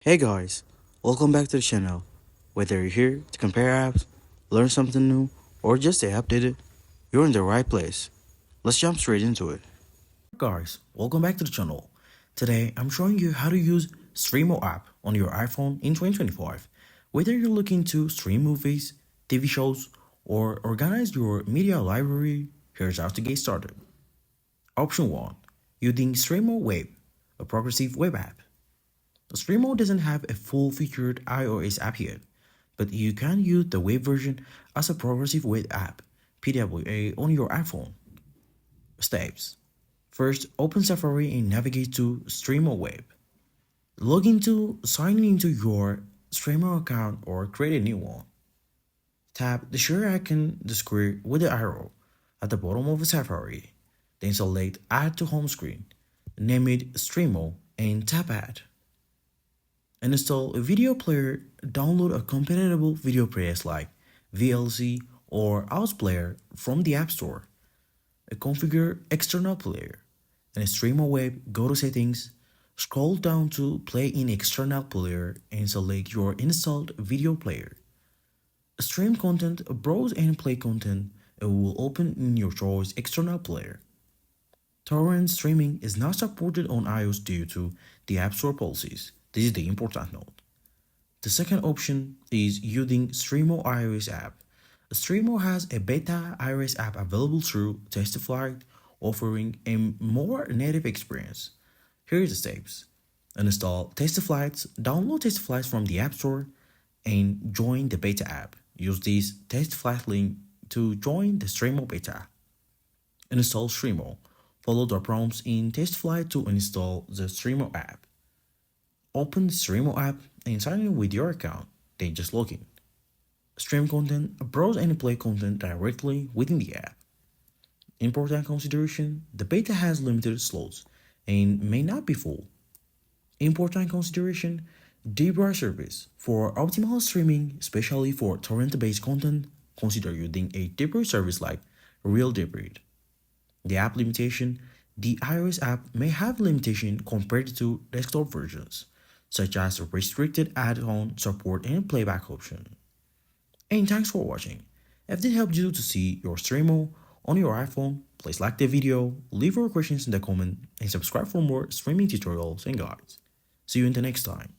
Hey guys, welcome back to the channel. Whether you're here to compare apps, learn something new, or just stay updated, you're in the right place. Let's jump straight into it. Guys, welcome back to the channel. Today, I'm showing you how to use Streamo app on your iPhone in 2025. Whether you're looking to stream movies, TV shows, or organize your media library, here's how to get started. Option 1. Using Streamo Web, a progressive web app. Streamo doesn't have a full-featured iOS app yet, but you can use the web version as a progressive web app, PWA, on your iPhone. Steps. First, open Safari and navigate to Streamo Web. Log into sign into your Streamo account or create a new one. Tap the share icon, the square with the arrow at the bottom of the Safari. Then select Add to Home Screen. Name it Streamo and tap Add. Install a video player. Download a compatible video players like VLC or AUS player from the App Store. Configure external player. In Streamo Web, go to Settings, scroll down to Play in External Player and select your installed video player. Stream content, browse and play content. It will open in your choice external player. Torrent streaming is not supported on iOS due to the App Store policies. This is the important note. The second option is using Streamo iOS app. Streamo has a beta iOS app available through Testiflight, offering a more native experience. Here is the steps. Install Testiflights, download Testiflights from the App Store, and join the beta app. Use this Testiflight link to join the Streamo beta. Install Streamo. Follow the prompts in Testiflight to install the Streamo app. Open the Streamo app and sign in with your account, then just log in. Stream content, browse and play content directly within the app. Important consideration, the beta has limited slots and may not be full. Important consideration, debug service. For optimal streaming, especially for torrent-based content, consider using a debug service like Real Debug. The app limitation, the iOS app may have limitation compared to desktop versions, such as restricted add-on support and playback option. And thanks for watching. If this helped you to see your Streamo on your iPhone, please like the video, leave your questions in the comment, and subscribe for more streaming tutorials and guides. See you in the next time.